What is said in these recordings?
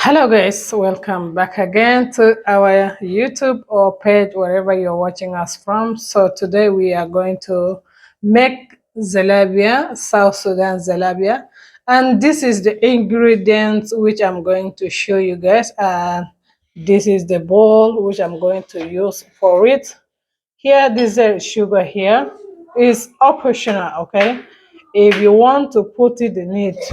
Hello guys, welcome back again to our YouTube or page wherever you're watching us from. So today we are going to make zalabiya, South Sudan zalabiya, and this is the ingredients which I'm going to show you guys, and this is the bowl which I'm going to use for it. Here, this is sugar here is optional, okay? If you want to put it in it.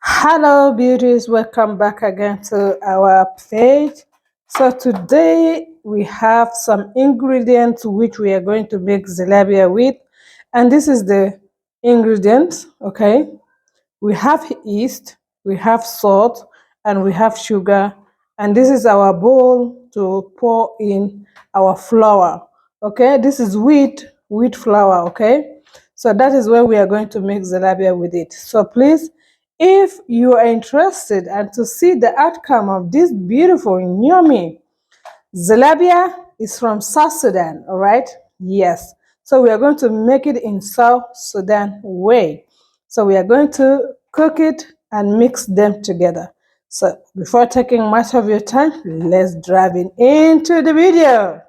Hello beauties, welcome back again to our page. So today we have some ingredients which we are going to make zalabiya with, and this is the ingredients. Okay, we have yeast, we have salt, and we have sugar, and this is our bowl to pour in our flour. Okay, this is wheat flour. Okay, so that is where we are going to make zalabiya with it. So please, if you are interested and to see the outcome of this beautiful yummy zalabiya is from South Sudan, all right? Yes. So we are going to make it in South Sudan way. So we are going to cook it and mix them together. So before taking much of your time, let's dive into the video.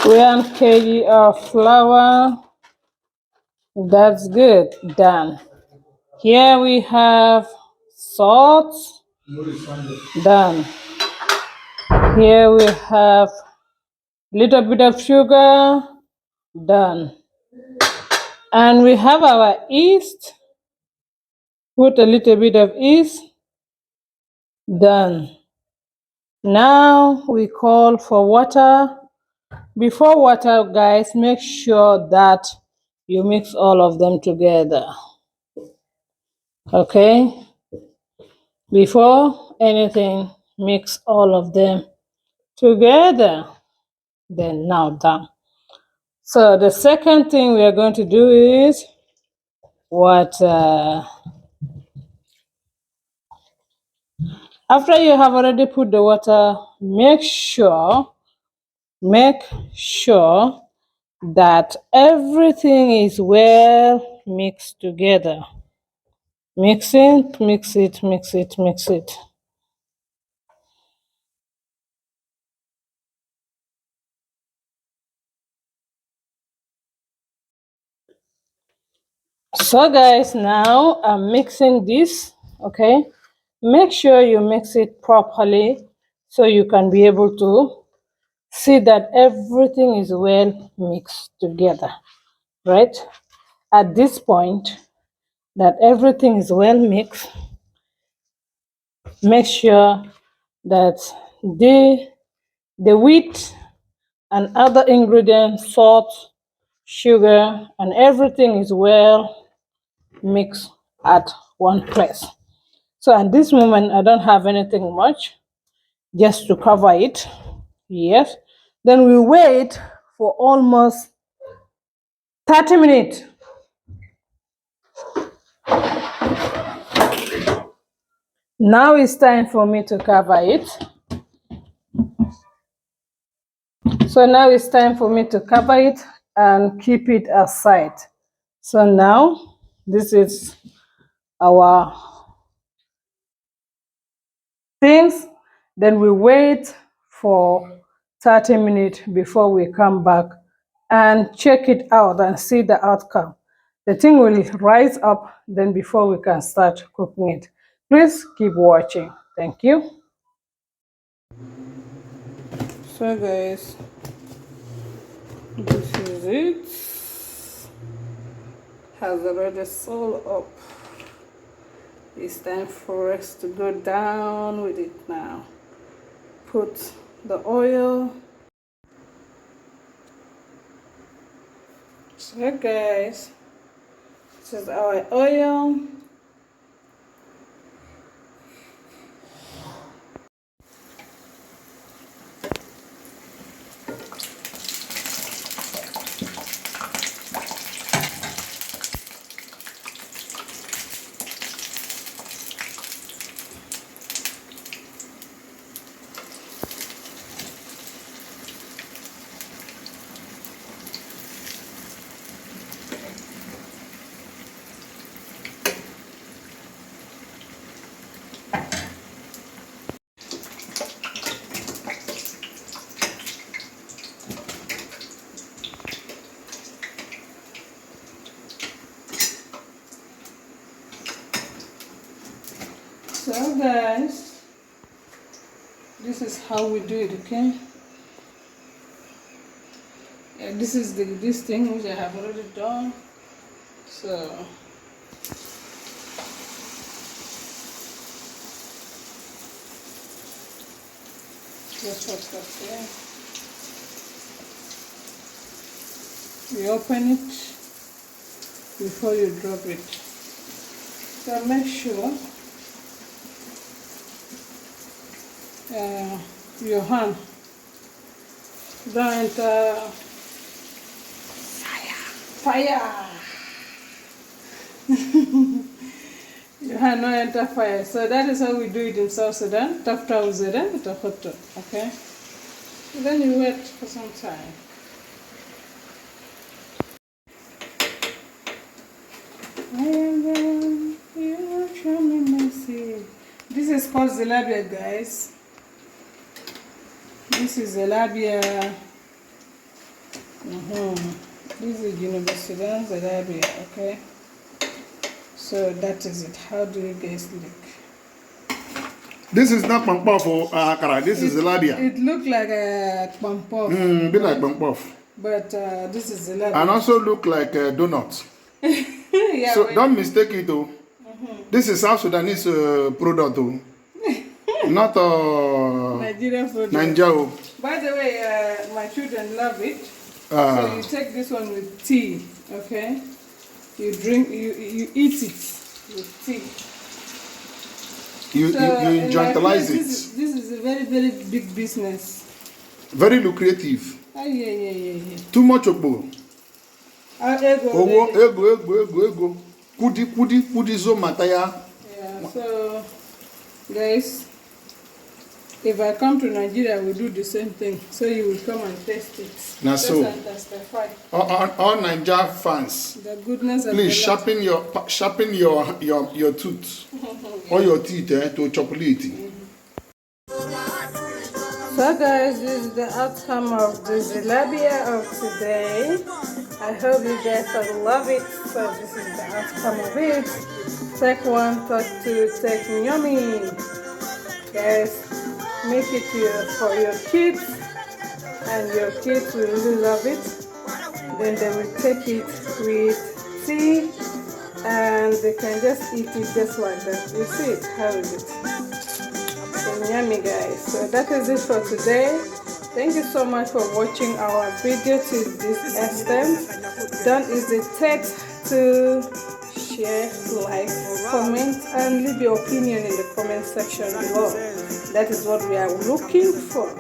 One kg of flour. That's good. Done. Here we have salt. Done. Here we have little bit of sugar. Done. And we have our yeast. Put a little bit of yeast. Done. Now we call for water. Before water, guys, make sure that you mix all of them together. Okay? Before anything, mix all of them together. Then now done. So the second thing we are going to do is water. After you have already put the water, make sure that everything is well mixed together. Mix it, mix it, mix it, mix it. So guys, now I'm mixing this, okay? Make sure you mix it properly so you can be able to see that everything is well mixed together, right? At this point, that everything is well mixed, make sure that the wheat and other ingredients, salt, sugar, and everything is well mixed at one place. So at this moment, I don't have anything much just to cover it. Yes. Then we wait for almost 30 minutes. Now it's time for me to cover it. So now it's time for me to cover it and keep it aside. So now this is our things. Then we wait for 30 minutes before we come back and check it out and see the outcome. The thing will rise up then before we can start cooking it. Please keep watching. Thank you. So guys, this is it. Has already sold up. It's time for us to go down with it now. Put the oil. So guys, this is our oil. So guys, this is how we do it, okay? Yeah, this is this thing which I have already done. So just what's up there. You open it before you drop it. So make sure your hand don't enter fire. Your hand don't enter fire. So that is how we do it in South Sudan. Tafta Sudan, okay? And then you wait for some time. This is called zalabiya, guys. This is zalabiya. This is South Sudan zalabiya, okay? So that is it. How do you guys look? This is not pampof or akara. This is zalabiya. It look like a pampof. Be like pampof. But this is zalabiya. And also look like a donut. Yeah, so don't mistake it, though. This is South Sudanese product, though. Not Nigerian product. Nigeria. By the way, my children love it. So you take this one with tea, okay? You drink, you eat it with tea. You gentilize it. This is a very, very big business. Very lucrative. Yeah. Too much okbo. Ego. Kudi zo mataya. Yeah, so guys, if I come to Nigeria, we do the same thing. So you will come and taste it. Now so, all Nigeria fans, the goodness of please sharpen your tooth or your teeth to chocolate. So guys, this is the outcome of the zalabiya of today. I hope you guys will love it. So this is the outcome of it. Take one, take two, take yummy. Guys, make it for your kids, and your kids will really love it. Then they will take it with tea, and they can just eat it just like that. You see it? How is it? So yummy, guys. So that is it for today. Thank you so much for watching our video to this extent. Don't hesitate to share, like, comment, and leave your opinion in the comment section below. That is what we are looking for.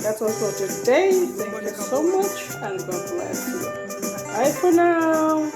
That's all for today. Thank you so much, and God bless you. Bye for now.